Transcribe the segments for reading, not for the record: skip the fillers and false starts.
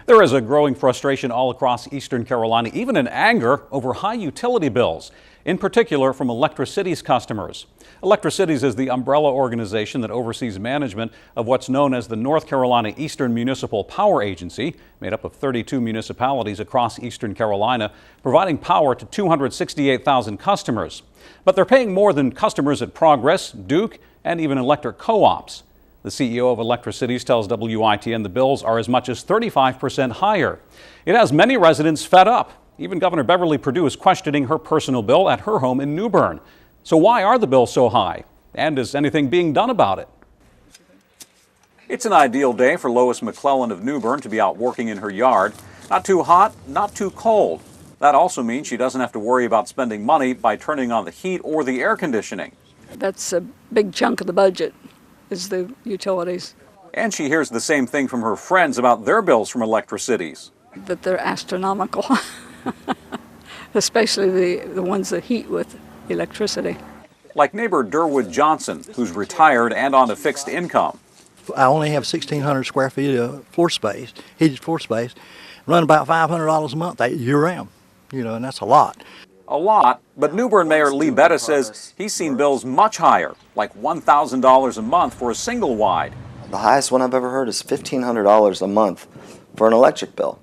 There is a growing frustration all across Eastern Carolina, even in anger over high utility bills, in particular from Electricity's customers. Electricities is the umbrella organization that oversees management of what's known as the North Carolina Eastern Municipal Power Agency, made up of 32 municipalities across Eastern Carolina, providing power to 268,000 customers. But they're paying more than customers at Progress, Duke, and even electric co-ops. The CEO of Electricities tells WITN the bills are as much as 35% higher. It has many residents fed up. Even Governor Beverly Perdue is questioning her personal bill at her home in New Bern. So why are the bills so high? And is anything being done about it? It's an ideal day for Lois McClellan of New Bern to be out working in her yard. Not too hot, not too cold. That also means she doesn't have to worry about spending money by turning on the heat or the air conditioning. That's a big chunk of the budget, is the utilities. And she hears the same thing from her friends about their bills from Electricities. That they're astronomical, especially the ones that heat with electricity. Like neighbor Durwood Johnson, who's retired and on a fixed income. I only have 1,600 square feet of floor space, heated floor space, run about $500 a month year-round, and that's a lot. A lot, but New Bern Mayor Lee Betta says he's seen bills much higher, like $1,000 a month for a single wide. The highest one I've ever heard is $1,500 a month for an electric bill.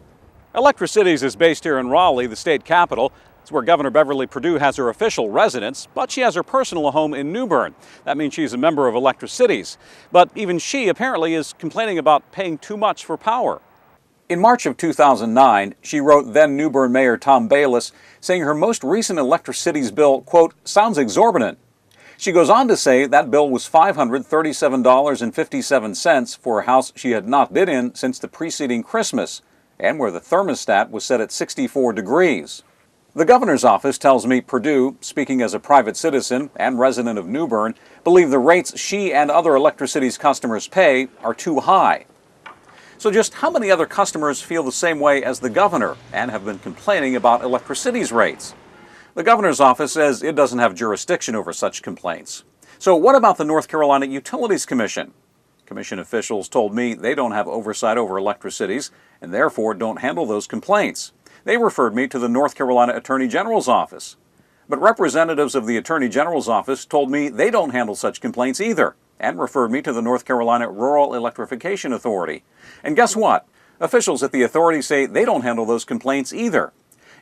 Electricities is based here in Raleigh, the state capital. It's where Governor Beverly Perdue has her official residence, but she has her personal home in New Bern. That means she's a member of Electricities. But even she apparently is complaining about paying too much for power. In March of 2009, she wrote then New Bern Mayor Tom Bayless, saying her most recent Electricities bill, quote, sounds exorbitant. She goes on to say that bill was $537.57 for a house she had not been in since the preceding Christmas, and where the thermostat was set at 64 degrees. The governor's office tells me Perdue, speaking as a private citizen and resident of New Bern, believe the rates she and other Electricities customers pay are too high. So just how many other customers feel the same way as the governor and have been complaining about Electricities rates? The governor's office says it doesn't have jurisdiction over such complaints. So what about the North Carolina Utilities Commission? Commission officials told me they don't have oversight over Electricities and therefore don't handle those complaints. They referred me to the North Carolina Attorney General's office. But representatives of the Attorney General's office told me they don't handle such complaints either and referred me to the North Carolina Rural Electrification Authority. And guess what? Officials at the authority say they don't handle those complaints either.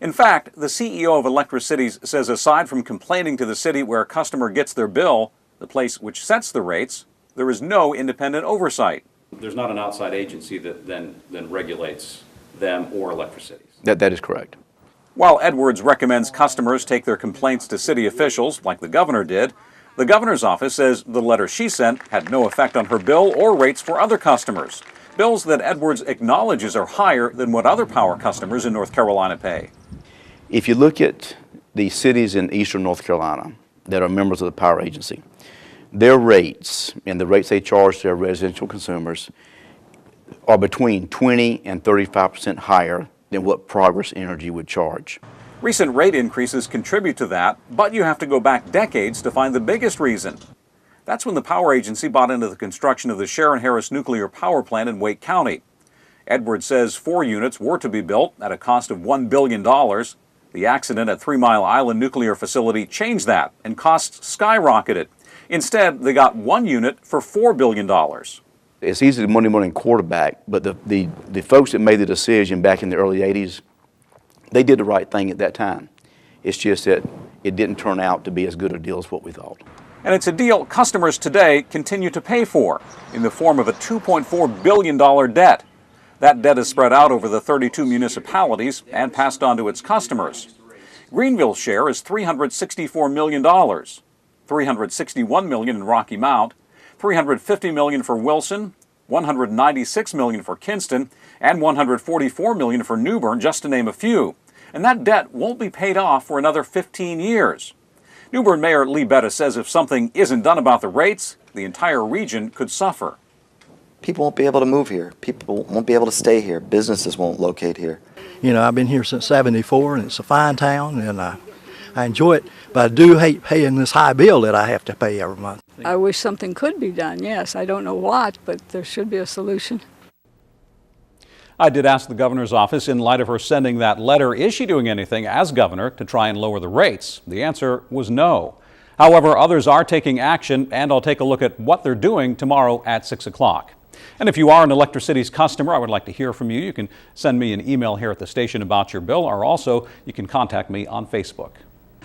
In fact, the CEO of Electricities says aside from complaining to the city where a customer gets their bill, the place which sets the rates, there is no independent oversight. There's not an outside agency that then regulates them or Electricities. That is correct. While Edwards recommends customers take their complaints to city officials, like the governor did, the governor's office says the letter she sent had no effect on her bill or rates for other customers, bills that Edwards acknowledges are higher than what other power customers in North Carolina pay. If you look at the cities in eastern North Carolina that are members of the power agency, their rates and the rates they charge their residential consumers are between 20 and 35% higher than what Progress Energy would charge. Recent rate increases contribute to that, but you have to go back decades to find the biggest reason. That's when the power agency bought into the construction of the Sharon Harris nuclear power plant in Wake County. Edwards says 4 units were to be built at a cost of $1 billion. The accident at 3 Mile Island nuclear facility changed that and costs skyrocketed. Instead, they got 1 unit for $4 billion. It's easy to Monday morning quarterback, but the folks that made the decision back in the early 80s, they did the right thing at that time. It's just that it didn't turn out to be as good a deal as what we thought. And it's a deal customers today continue to pay for in the form of a $2.4 billion debt. That debt is spread out over the 32 municipalities and passed on to its customers. Greenville's share is $364 million, $361 million in Rocky Mount, $350 million for Wilson, $196 million for Kinston, and $144 million for New Bern, just to name a few. And that debt won't be paid off for another 15 years. New Bern Mayor Lee Betta says if something isn't done about the rates, the entire region could suffer. People won't be able to move here. People won't be able to stay here. Businesses won't locate here. I've been here since '74, and it's a fine town, and I enjoy it, but I do hate paying this high bill that I have to pay every month. I wish something could be done, yes. I don't know what, but there should be a solution. I did ask the governor's office, in light of her sending that letter, is she doing anything as governor to try and lower the rates? The answer was no. However, others are taking action, and I'll take a look at what they're doing tomorrow at 6 o'clock. And if you are an Electricity's customer, I would like to hear from you. You can send me an email here at the station about your bill, or also you can contact me on Facebook.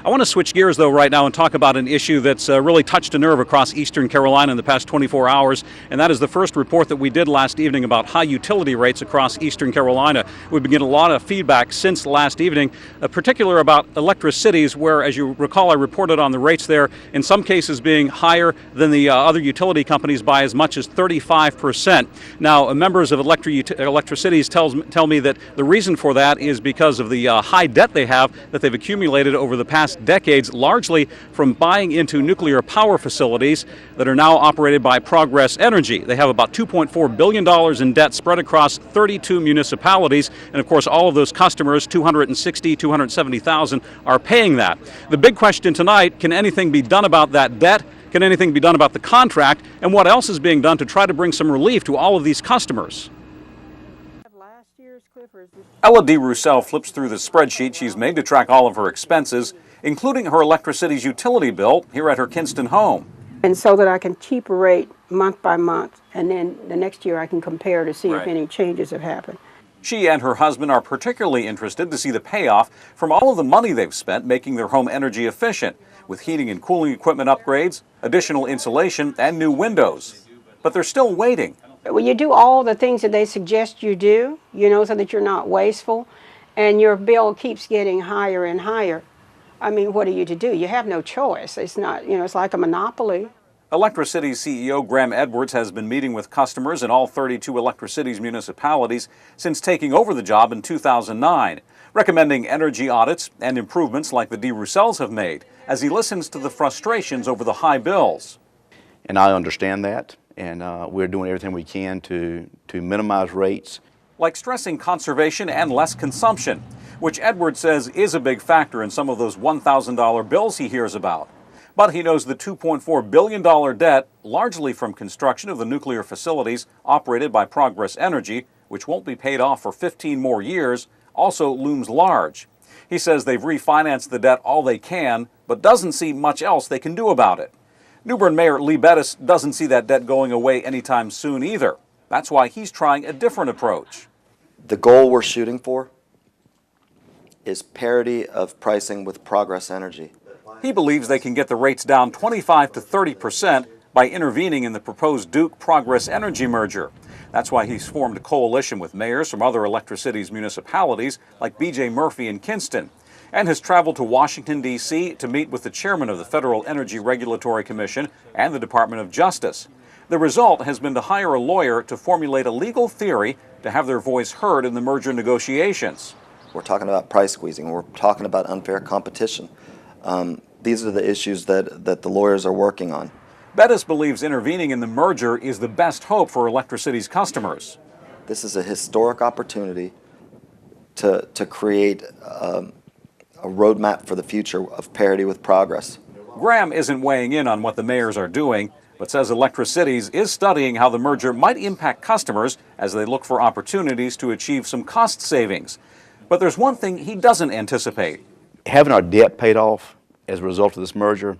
I want to switch gears, though, right now and talk about an issue that's really touched a nerve across Eastern Carolina in the past 24 hours, and that is the first report that we did last evening about high utility rates across Eastern Carolina. We've been getting a lot of feedback since last evening, particular about Electricities, where, as you recall, I reported on the rates there, in some cases being higher than the other utility companies by as much as 35%. Now, members of Electricities tell me that the reason for that is because of the high debt they have that they've accumulated over the past decades, largely from buying into nuclear power facilities that are now operated by Progress Energy. They have about $2.4 billion in debt spread across 32 municipalities, and of course all of those customers, 270,000, are paying that. The big question tonight, can anything be done about that debt? Can anything be done about the contract? And what else is being done to try to bring some relief to all of these customers? Ella DeRussell flips through the spreadsheet she's made to track all of her expenses, including her Electricity's utility bill here at her Kinston home. And so that I can keep a rate month by month, and then the next year I can compare to see if any changes have happened. She and her husband are particularly interested to see the payoff from all of the money they've spent making their home energy efficient, with heating and cooling equipment upgrades, additional insulation, and new windows. But they're still waiting. Well, you do all the things that they suggest you do, so that you're not wasteful, and your bill keeps getting higher and higher. I mean, what are you to do? You have no choice. It's not, it's like a monopoly. Electricity's CEO Graham Edwards has been meeting with customers in all 32 Electricity's municipalities since taking over the job in 2009, recommending energy audits and improvements like the DeRussells have made, as he listens to the frustrations over the high bills. And I understand that, and we're doing everything we can to minimize rates. Like stressing conservation and less consumption, which Edwards says is a big factor in some of those $1,000 bills he hears about. But he knows the $2.4 billion debt, largely from construction of the nuclear facilities operated by Progress Energy, which won't be paid off for 15 more years, also looms large. He says they've refinanced the debt all they can, but doesn't see much else they can do about it. New Bern Mayor Lee Bettis doesn't see that debt going away anytime soon either. That's why he's trying a different approach. The goal we're shooting for is parity of pricing with Progress Energy. He believes they can get the rates down 25 to 30% by intervening in the proposed Duke Progress Energy merger. That's why he's formed a coalition with mayors from other Electricity's municipalities like B.J. Murphy and Kinston, and has traveled to Washington, D.C. to meet with the chairman of the Federal Energy Regulatory Commission and the Department of Justice. The result has been to hire a lawyer to formulate a legal theory to have their voice heard in the merger negotiations. We're talking about price squeezing. We're talking about unfair competition. These are the issues that the lawyers are working on. Bettis believes intervening in the merger is the best hope for Electricity's customers. This is a historic opportunity to create a roadmap for the future of parity with Progress. Graham isn't weighing in on what the mayors are doing, but says Electricities is studying how the merger might impact customers as they look for opportunities to achieve some cost savings. But there's one thing he doesn't anticipate. Having our debt paid off as a result of this merger,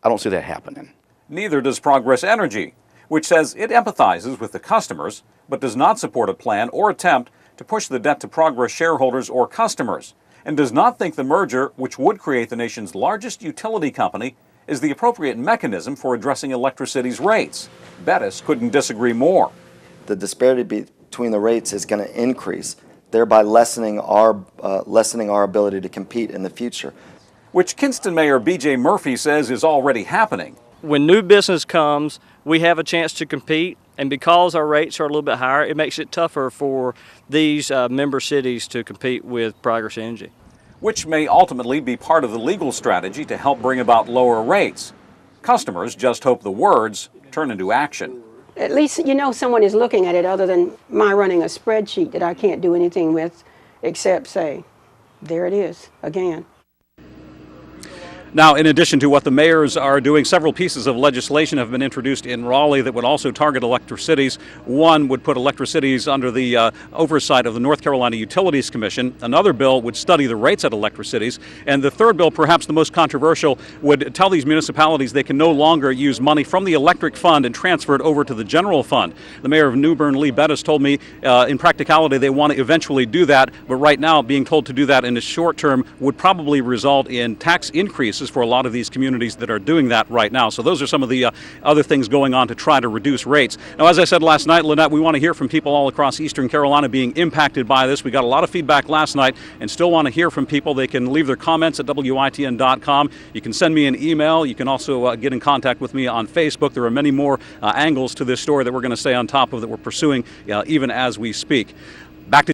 I don't see that happening. Neither does Progress Energy, which says it empathizes with the customers, but does not support a plan or attempt to push the debt to Progress shareholders or customers, and does not think the merger, which would create the nation's largest utility company, is the appropriate mechanism for addressing Electricity's rates. Bettis couldn't disagree more. The disparity between the rates is going to increase, thereby lessening our ability to compete in the future. Which Kinston Mayor B.J. Murphy says is already happening. When new business comes, we have a chance to compete, and because our rates are a little bit higher, it makes it tougher for these member cities to compete with Progress Energy. Which may ultimately be part of the legal strategy to help bring about lower rates. Customers just hope the words turn into action. At least someone is looking at it, other than my running a spreadsheet that I can't do anything with except say, there it is again. Now, in addition to what the mayors are doing, several pieces of legislation have been introduced in Raleigh that would also target electric cities. One would put electric cities under the oversight of the North Carolina Utilities Commission. Another bill would study the rates at electric cities. And the third bill, perhaps the most controversial, would tell these municipalities they can no longer use money from the electric fund and transfer it over to the general fund. The mayor of New Bern, Lee Bettis, told me in practicality they want to eventually do that, but right now being told to do that in the short term would probably result in tax increases for a lot of these communities that are doing that right now. So those are some of the other things going on to try to reduce rates. Now, as I said last night, Lynette, we want to hear from people all across Eastern Carolina being impacted by this. We got a lot of feedback last night and still want to hear from people. They can leave their comments at WITN.com. You can send me an email. You can also get in contact with me on Facebook. There are many more angles to this story that we're going to stay on top of, that we're pursuing even as we speak. Back to